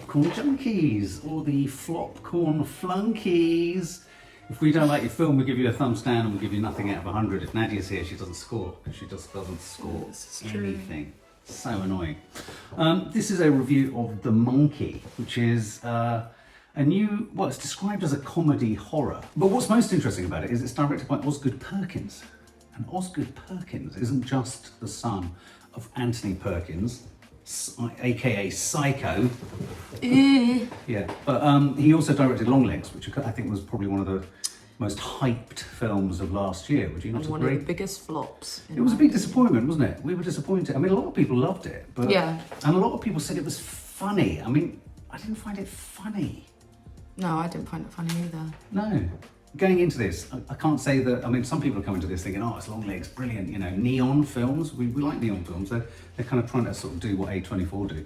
Flopcorn Junkies, or the Flopcorn Flunkies. If we don't like your film, we'll give you a thumbs down and we'll give you nothing out of 100. If Nadia's here, she doesn't score, because she just doesn't score anything. So annoying. This is a review of The Monkey, which is a new, well, it's described as a comedy horror. But what's most interesting about it is it's directed by Osgood Perkins. And Osgood Perkins isn't just the son of Anthony Perkins, aka Psycho. Yeah, but he also directed Longlegs, which I think was probably one of the most hyped films of last year. Would you not agree? One of the biggest flops. It was a big disappointment, wasn't it? We were disappointed. I mean, a lot of people loved it, but yeah, and a lot of people said it was funny. I mean, I didn't find it funny. No, I didn't find it funny either. No. Going into this, I can't say that, I mean, some people are coming to this thinking, oh, it's Longlegs, brilliant, you know, neon films. We like neon films. They're kind of trying to sort of do what A24 do.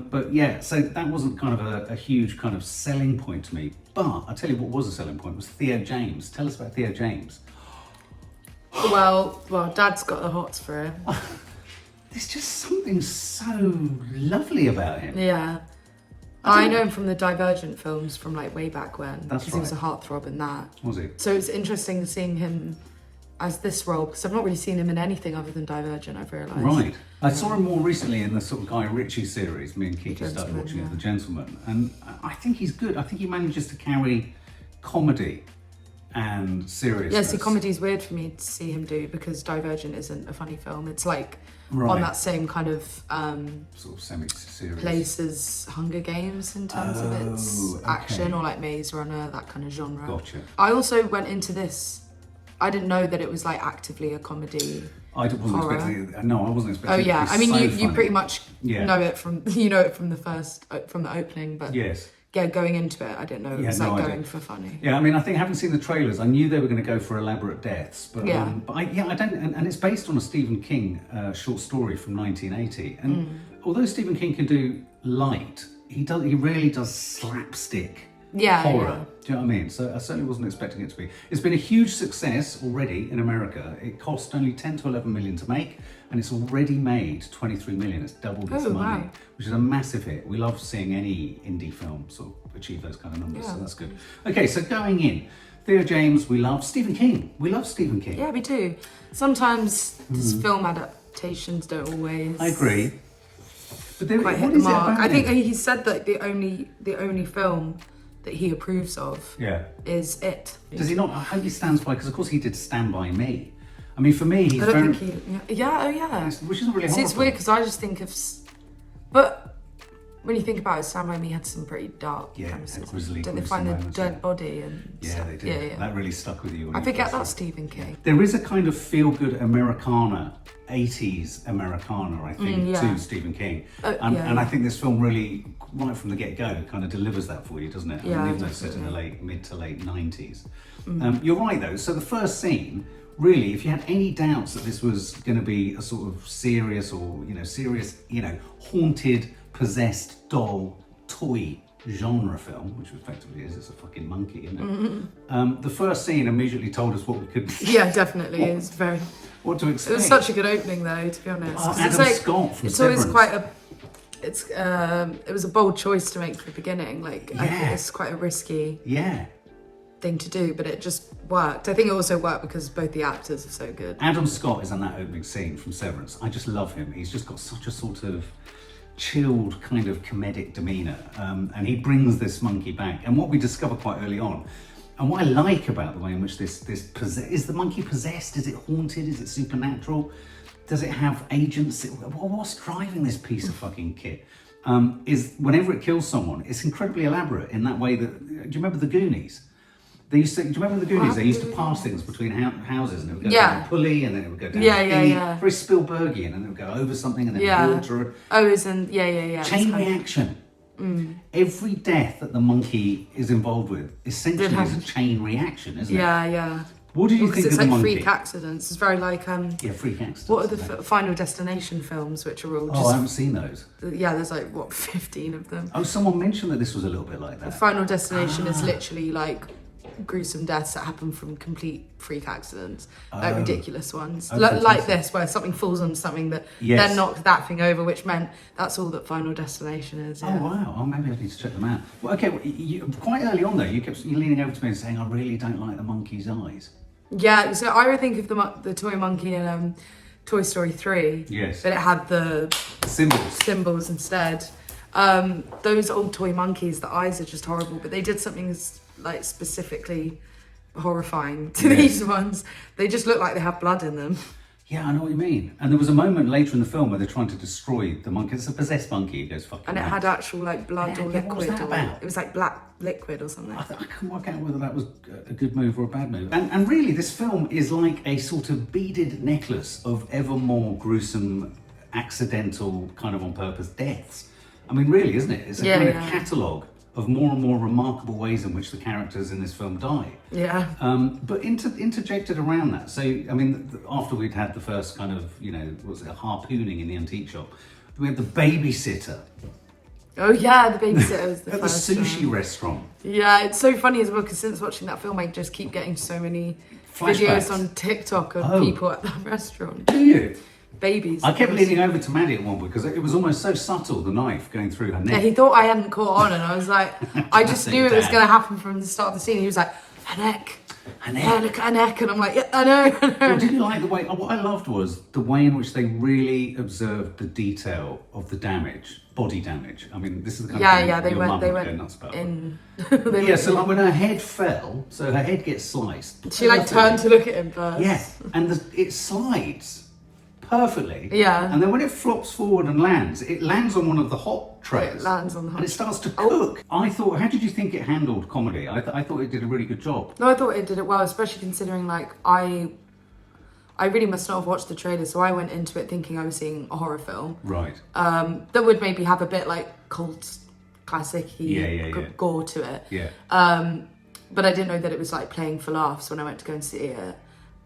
But yeah, so that wasn't kind of a huge kind of selling point to me. But I tell you what was a selling point was Theo James. Tell us about Theo James. Well, Dad's got the hots for him. There's just something so lovely about him. Yeah. I know him from the Divergent films from like way back when. That's because right. he was a heartthrob in that. Was he? So it's interesting seeing him as this role, because I've not really seen him in anything other than Divergent, I've realised. Right. I saw him more recently in the sort of Guy Ritchie series. Me and Kiki started watching it, The Gentleman. And I think he's good. I think he manages to carry comedy and seriousness. Yeah, see, comedy's weird for me to see him do, because Divergent isn't a funny film. It's like Right. on that same kind of sort of semi-serious place as Hunger Games in terms of its action, or like Maze Runner, that kind of genre. Gotcha. I also went into this, I didn't know that it was like actively a comedy. I wasn't horror. expecting it. No, I wasn't expecting Oh it. yeah, To be I mean so you funny. pretty much Yeah. know it from the opening, but Yes. yeah, going into it, I didn't know it was no like idea. going for funny. Yeah, I mean, I think having seen the trailers, I knew they were going to go for elaborate deaths, but Yeah. I don't. And it's based on a Stephen King short story from 1980. And although Stephen King can do light, he really does slapstick horror. Yeah. Do you know what I mean? So I certainly wasn't expecting it to be. It's been a huge success already in America. It cost only 10 to 11 million to make, and it's already made 23 million. It's doubled its money, wow. which is a massive hit. We love seeing any indie film sort of achieve those kind of numbers, Yeah. so that's good. Okay, so going in, Theo James, we love. Stephen King, we love Stephen King. Yeah, me too. Sometimes these film adaptations don't always. I agree. But there, Quite what hit the is it mark. about I think him? he said that the only film that he approves of Yeah. is It. Does he not? I hope he stands by, because of course he did Stand By Me. I mean, for me, he's I don't very. think he. Yeah. Oh yeah. Which isn't really See, horrible. it's weird because I just think of, but when you think about it, Stand By Me had some pretty dark premises. grisly, Don't they gruesome find the moments, dead yeah. body and Yeah, stuff? they did. Yeah. That really stuck with you. When I you forget first that's saw it. Stephen King. There is a kind of feel-good Americana, 80s Americana, I think, yeah. to Stephen King. Yeah, and I think this film really, right from the get-go, kind of delivers that for you, doesn't it? Yeah, even though it's set in the definitely. mid to late 90s. You're right, though. So the first scene, really, if you had any doubts that this was going to be a sort of serious, haunted, possessed doll toy genre film, which effectively is, it's a fucking monkey, isn't it? The first scene immediately told us what we could Yeah, definitely. It's very. what to expect. It was such a good opening, though, to be honest. Oh, 'Cause Adam it's like, Scott from it's always Severance. quite a. It was a bold choice to make for the beginning. Like, I think Yeah. it's quite a risky Yeah. thing to do, but it just worked. I think it also worked because both the actors are so good. Adam Scott is in that opening scene from Severance. I just love him. He's just got such a sort of chilled kind of comedic demeanour, and he brings this monkey back. And what we discover quite early on, and what I like about the way in which this is the monkey possessed? Is it haunted? Is it supernatural? Does it have agency? What's driving this piece of fucking kit? Is whenever it kills someone, it's incredibly elaborate in that way that, do you remember the Goonies? Do you remember the Goonies? They used to pass things between houses, and it would go down a pulley, and then it would go down a thingy. Yeah. Very Spielbergian, and it would go over something, and then water. Oh, isn't yeah. Chain reaction. Every death that the monkey is involved with essentially is a chain reaction, isn't it? Yeah. What did you think it's of the like monkey? freak accidents. It's very like freak accidents. What are the Final Destination films, which are all just Oh, I haven't seen those. yeah. There's like what 15 of them. Oh, someone mentioned that this was a little bit like that. Final Destination is literally like gruesome deaths that happen from complete freak accidents, like Oh. ridiculous ones, Oh, like fantastic. this, where something falls on something that Yes. then knocks that thing over, which meant that's all that Final Destination is. Yeah. Oh wow! Oh, maybe I need to check them out. Well, okay, quite early on though, you leaning over to me and saying, "I really don't like the monkey's eyes." Yeah, so I would think of the toy monkey in Toy Story 3. Yes. But it had the Symbols. instead. Those old toy monkeys, the eyes are just horrible, but they did something like specifically horrifying to Yes. these ones. They just look like they have blood in them. Yeah, I know what you mean. And there was a moment later in the film where they're trying to destroy the monkey. It's a possessed monkey. It goes fucking. And it mad. had actual like blood Yeah, or yeah, liquid. what was that or, about? It was like black liquid or something. I couldn't work out whether that was a good move or a bad move. And really, this film is like a sort of beaded necklace of ever more gruesome, accidental, kind of on purpose deaths. I mean, really, isn't it? It's a kind of catalogue of more and more remarkable ways in which the characters in this film die. Yeah. But interjected around that. So, I mean, after we'd had the first kind of, what was it, a harpooning in the antique shop, we had the babysitter Oh yeah, the babysitter was the at the first sushi one. restaurant. Yeah, it's so funny as well because since watching that film, I just keep getting so many Flashbacks. videos on TikTok of Oh. people at that restaurant. Do you? Babies. I kept leaning over to Maddie at one point because it was almost so subtle, the knife going through her Yeah, neck. he thought I hadn't caught on, and I was like, I just knew it was Dad. going to happen from the start of the scene. He was like, her neck. Her neck. Yeah, look at her neck. And I'm like, yeah, I know. Well, did you like the way, what I loved was the way in which they really observed the detail of the damage, body damage. I mean, this is the kind of thing Yeah, they your went, mum they would go went nuts about. in. Yeah, so like when her head fell, so her head gets sliced. She like turned to look at him first. Yeah, and it slides perfectly. Yeah. And then when it flops forward and lands, it lands on one of the hot trays. It lands on the hot And it starts to cook. I thought, how did you think it handled comedy? I thought it did a really good job. No, I thought it did it well, especially considering like I really must not have watched the trailer, so I went into it thinking I was seeing a horror film. Right. That would maybe have a bit like cult classic-y Yeah. gore to it. Yeah. But I didn't know that it was like playing for laughs when I went to go and see it.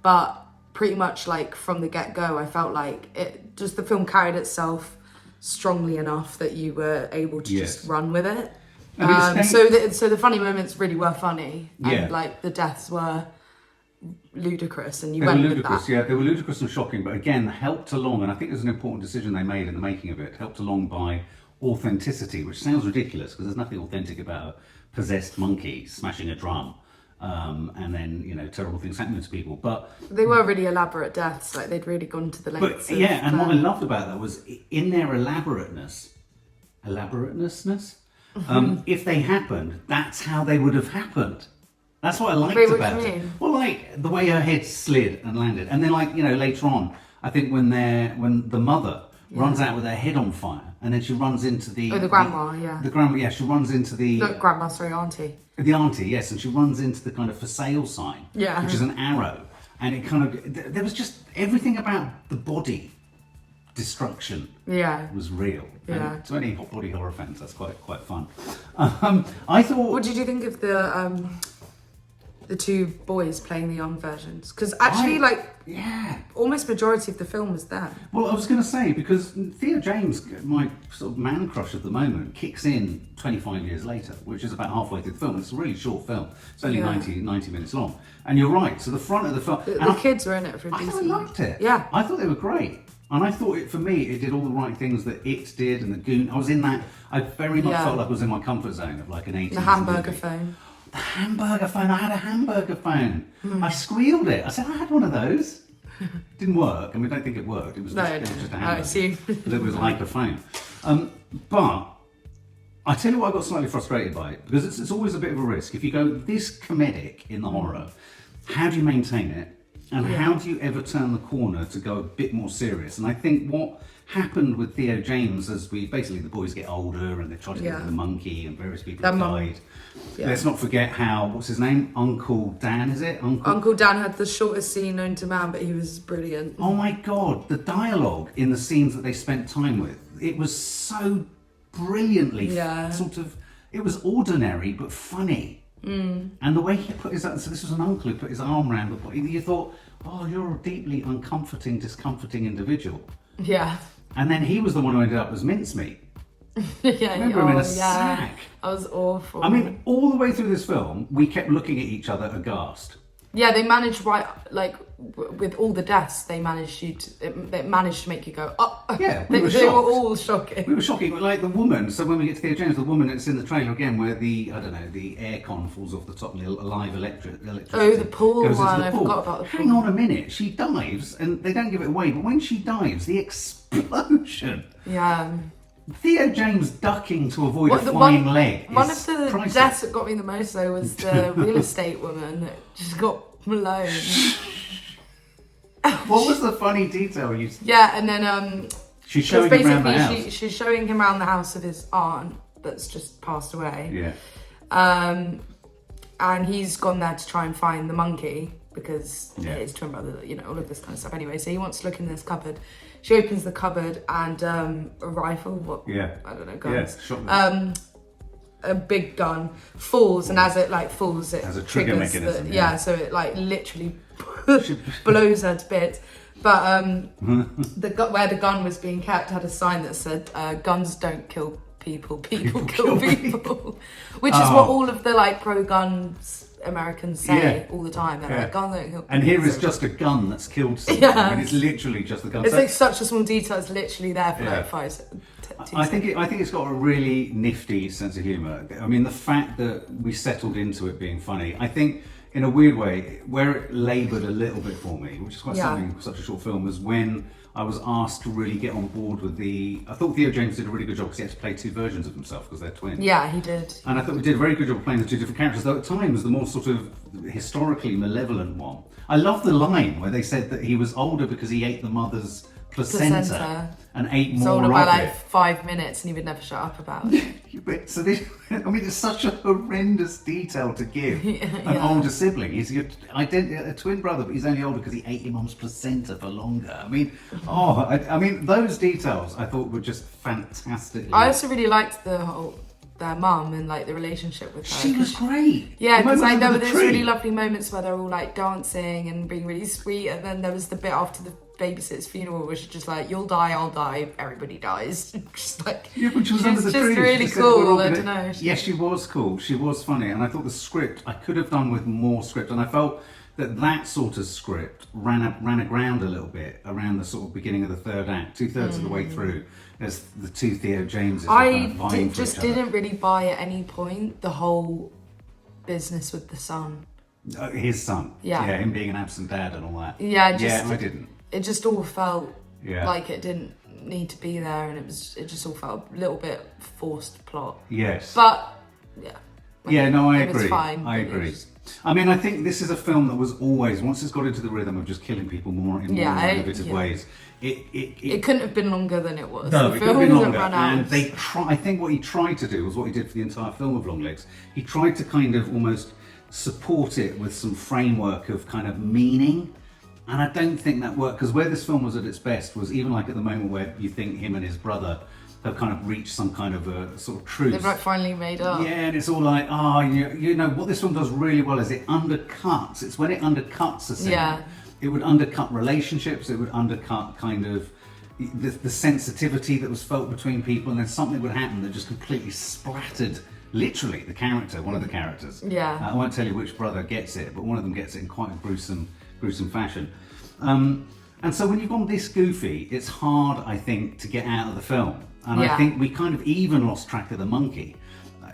But pretty much like from the get-go, I felt like the film carried itself strongly enough that you were able to just run with it. I mean, So the funny moments really were funny, and Yeah. like the deaths were ludicrous, and you They were went with ludicrous, that. yeah. They were ludicrous and shocking, but again, helped along, and I think it was an important decision they made in the making of it, helped along by authenticity, which sounds ridiculous because there's nothing authentic about a possessed monkey smashing a drum and then, terrible things happening to people. But They were really elaborate deaths, like they'd really gone to the lengths. But yeah, and what I loved about that was in their elaborateness, if they happened, that's how they would have happened. That's what I liked Wait, what about do you it. mean? Well, like the way her head slid and landed, and then later on, I think when the mother runs out with her head on fire, and then she runs into the grandma, yeah. the grandma, yeah, she runs into the Not grandma, sorry, auntie. the auntie, yes, and she runs into the kind of for sale sign, Yeah. which is an arrow, and it kind of there was just everything about the body destruction Yeah. was real. Yeah. And to any hot body horror fans, that's quite fun. I thought. What did you think of the two boys playing the young versions? Because actually, Yeah. almost majority of the film was them. Well, I was going to say, because Theo James, my sort of man crush at the moment, kicks in 25 years later, which is about halfway through the film. It's a really short film. It's only Yeah. 90 minutes long. And you're right, so the front of the film... The kids were in it for a I decent thought I liked it. Yeah. I thought they were great. And I thought for me, it did all the right things that It did and the Goon. I was in that... I very much Yeah. felt like I was in my comfort zone of like an 80s The hamburger movie. phone. The hamburger phone. I had a hamburger phone. I squealed it. I said, I had one of those. Didn't work, and we don't think it worked. It was just, it was just a I hamburger. see. But it was like a phone. But I tell you what I got slightly frustrated by it, because it's always a bit of a risk. If you go this comedic in the horror, how do you maintain it? And how do you ever turn the corner to go a bit more serious? And I think what happened with Theo James as the boys get older and they try to get rid of the monkey and various people have died. Yeah. Let's not forget how, what's his name? Uncle Dan, is it? Uncle Dan had the shortest scene known to man, but he was brilliant. Oh my God, the dialogue in the scenes that they spent time with, it was so brilliantly it was ordinary but funny. And the way he put so this was an uncle who put his arm around the body, you thought, oh, you're a deeply discomforting individual. Yeah. And then he was the one who ended up as mincemeat. Remember him in a sack. That was awful. I mean, all the way through this film, we kept looking at each other aghast. Yeah, they managed with all the deaths. They managed to make you go, oh. Yeah, they were all shocking. We were shocking, like the woman. So when we get to Theo James, the woman that's in the trailer again, where the aircon falls off the top and the live electricity. Oh, the pool goes into one. the I pool. forgot about the pool. Hang on a minute. She dives, and they don't give it away. But when she dives, the explosion. Yeah. Theo James ducking to avoid a flying leg. One of the priceless. deaths that got me the most though was the real estate woman that just got blown. What was the funny detail you? Yeah, and then she's showing him around the house. She's showing him around the house of his aunt that's just passed away. Yeah. And he's gone there to try and find the monkey because his twin brother, all of this kind of stuff. Anyway, so he wants to look in this cupboard. She opens the cupboard and a rifle, I don't know, guns. Yeah, a big gun falls, and as it falls, it has a trigger triggers mechanism. so it literally blows her to bits. But where the gun was being kept had a sign that said, "Guns don't kill people, people kill people," which is what all of the pro-guns Americans say all the time. They're like, "Gun don't kill." And here is just a gun that's killed someone. I mean, it's literally just a gun. It's such a small detail. It's literally there for 5 seconds. I think it's got a really nifty sense of humour. I mean, the fact that we settled into it being funny, I think, in a weird way, where it laboured a little bit for me, which is quite something for such a short film, was when I was asked to really get on board with I thought Theo James did a really good job because he had to play 2 versions of himself because they're twins. Yeah, he did. And I thought we did a very good job of playing the 2 different characters, though at times the more sort of historically malevolent one. I love the line where they said that he was older because he ate the mother's placenta. And ate more older of by it. 5 minutes, and he would never shut up about it. So it's such a horrendous detail to give an older sibling. He's a twin brother, but he's only older because he ate your mum's placenta for longer. I mean, those details I thought were just fantastic. I also really liked their mum and the relationship with her. She was great. Yeah, because there were those really lovely moments where they're all dancing and being really sweet, and then there was the bit after the babysitter's funeral where she's just you'll die, I'll die, everybody dies. Just but she was under the just tree. really cool. I don't know. Yes, she was cool. She was funny, and I thought the script I could have done with more script, and I felt that sort of script ran aground a little bit around the sort of beginning of the 3rd act, 2/3 of the way through, as the 2 Theo Jameses were kind of vying for each other. Didn't really buy at any point the whole business with the son. His son. Yeah, him being an absent dad and all that. Yeah, I didn't. It just all felt like it didn't need to be there, and it just all felt a little bit forced plot. Yes. But I agree. It was fine. I agree. I mean, I think this is a film that was always, once it's got into the rhythm of just killing people more in more innovative ways, it couldn't have been longer than it was. No, the it could have been longer. Run out. And I think what he tried to do was what he did for the entire film of Longlegs. He tried to kind of almost support it with some framework of kind of meaning. And I don't think that worked, because where this film was at its best was even at the moment where you think him and his brother have kind of reached some kind of a sort of truth. They've finally made up. Yeah, and it's all what this film does really well is it undercuts. It's when it undercuts a scene. Yeah. It would undercut relationships. It would undercut kind of the sensitivity that was felt between people, and then something would happen that just completely splattered. Literally, one of the characters. Yeah. I won't tell you which brother gets it, but one of them gets it in quite a gruesome fashion. And so when you've gone this goofy, it's hard, I think, to get out of the film. And I think we kind of even lost track of the monkey.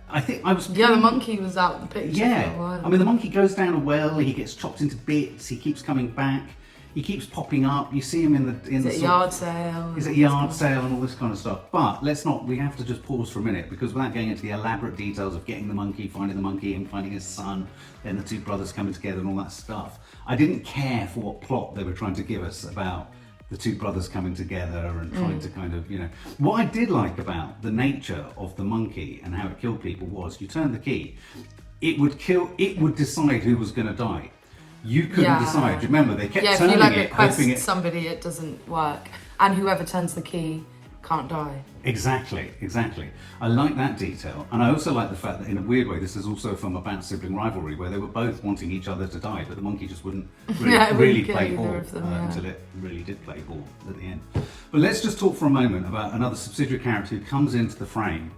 I think I was... Yeah, the monkey was out of the picture for a while. I mean, the monkey goes down a well, he gets chopped into bits, he keeps coming back, he keeps popping up, you see him in the yard sale. He's at yard sale and all this kind of stuff. But we have to just pause for a minute, because without going into the elaborate details of getting the monkey, finding the monkey, and finding his son, then the 2 brothers coming together and all that stuff, I didn't care for what plot they were trying to give us about the 2 brothers coming together and trying to kind of, What I did like about the nature of the monkey and how it killed people was you turned the key, it would decide who was going to die. You couldn't decide. Remember, they kept turning it, if you hoping request somebody, it doesn't work. And whoever turns the key can't die. Exactly. I like that detail, and I also like the fact that in a weird way this is also a film about sibling rivalry where they were both wanting each other to die, but the monkey just wouldn't really play ball until it really did play ball at the end. But let's just talk for a moment about another subsidiary character who comes into the frame.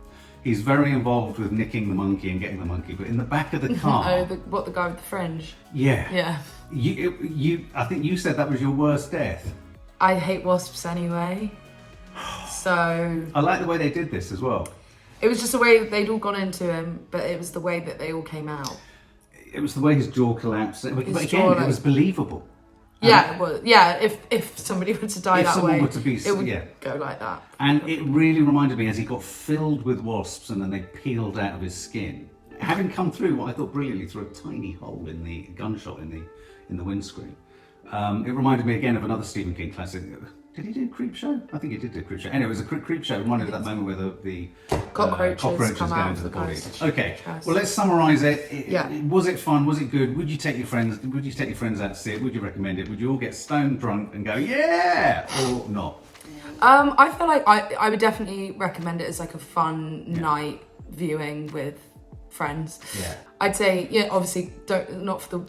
He's very involved with nicking the monkey and getting the monkey, but in the back of the car... the guy with the fringe? Yeah. I think you said that was your worst death. I hate wasps anyway. So I like the way they did this as well. It was just the way they'd all gone into him, but it was the way that they all came out. It was the way his jaw collapsed. But again, it was believable. Yeah, it was. Yeah, if somebody were to die that way, it would go like that. And it really reminded me as he got filled with wasps and then they peeled out of his skin, having come through what I thought brilliantly through a tiny hole in the gunshot in the windscreen. It reminded me again of another Stephen King classic. Did he do Creepshow? I think he did do Creepshow. Anyway, it was a Creepshow. It reminded me of that moment where the cockroaches come go out into the of the body. ghost. Okay, well let's summarise it. Was it fun? Was it good? Would you take your friends? Would you take your friends out to see it? Would you recommend it? Would you all get stone drunk and go yeah, or not? I feel like I would definitely recommend it as like a fun night viewing with friends. Yeah. I'd say obviously not for the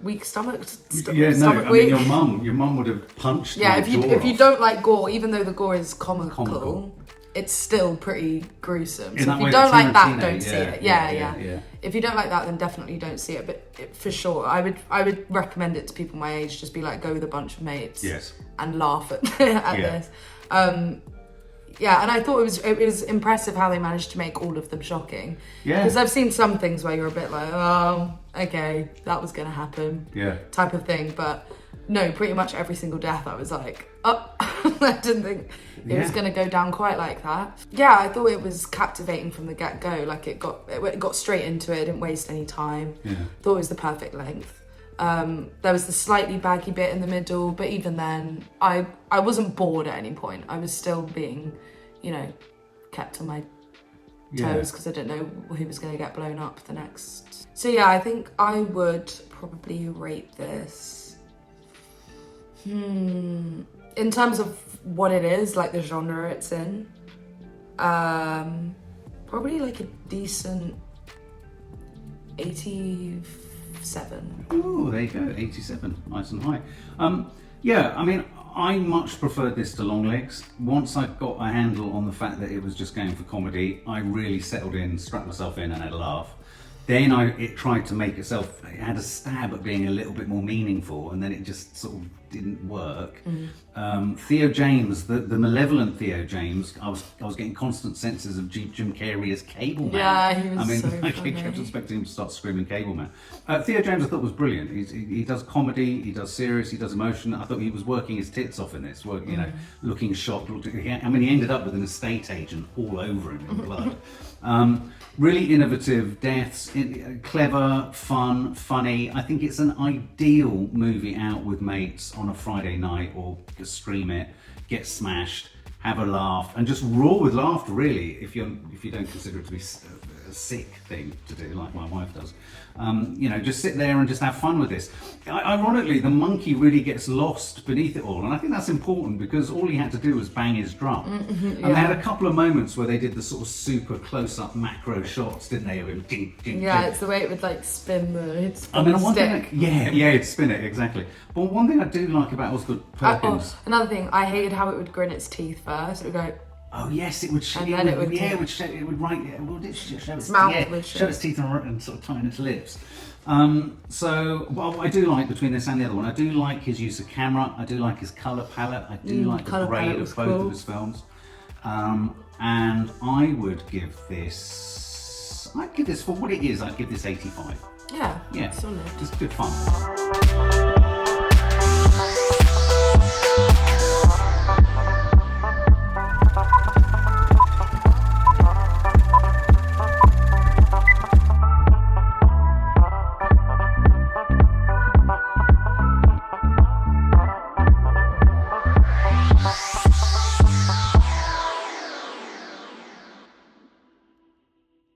weak stomach. I mean your mum would have punched. Yeah, if you don't like gore, even though the gore is comical. It's still pretty gruesome. So if you don't like that, don't see it. Yeah. If you don't like that, then definitely don't see it. But for sure, I would recommend it to people my age. Just be like, go with a bunch of mates. Yes. And laugh at this. And I thought it was impressive how they managed to make all of them shocking. Yeah. Because I've seen some things where you're a bit like, oh, okay, that was going to happen. Yeah. Type of thing, but. No, pretty much every single death I was like, oh, I didn't think it was going to go down quite like that. Yeah, I thought it was captivating from the get-go. Like it got straight into it, didn't waste any time. Yeah. Thought it was the perfect length. There was the slightly baggy bit in the middle, but even then, I wasn't bored at any point. I was still being, kept on my toes because I didn't know who was going to get blown up the next. So yeah, I think I would probably rate this. In terms of what it is, like the genre it's in, probably like a decent 87. Oh, there you go, 87, nice and high. Yeah, I mean, I much preferred this to Longlegs. Once I got a handle on the fact that it was just going for comedy, I really settled in, strapped myself in and had a laugh. Then it tried to make itself, it had a stab at being a little bit more meaningful, and then it just sort of didn't work. Theo James, the malevolent Theo James, I was getting constant senses of Jim Carrey as Cable Man. Yeah, he was so I funny. kept expecting him to start screaming Cable Man. Theo James I thought was brilliant. He does comedy, he does serious, he does emotion. I thought he was working his tits off in this, looking shocked. He ended up with an estate agent all over him in blood. Really innovative deaths, clever, fun, funny. I think it's an ideal movie out with mates on a Friday night, or just stream it, get smashed, have a laugh, and just roar with laughter. Really, if you don't consider it to be a sick thing to do, like my wife does. Just sit there and just have fun with this. Ironically, the monkey really gets lost beneath it all, and I think that's important because all he had to do was bang his drum. And they had a couple of moments where they did the sort of super close-up macro shots, didn't they? Of him, ding, ding, yeah, ding. It's the way it would like spin the stick. It'd spin it, exactly. But one thing I do like about Osgood Perkins... another thing, I hated how it would grin its teeth first. It would go... Oh yes, it would show. It would show its teeth and sort of tighten its lips. What I do like between this and the other one, I do like his use of camera. I do like his colour palette. I do like the grade of both of his films. And I would give this. I'd give this for what it is. I'd give this 85. Yeah. Solid. Just good fun.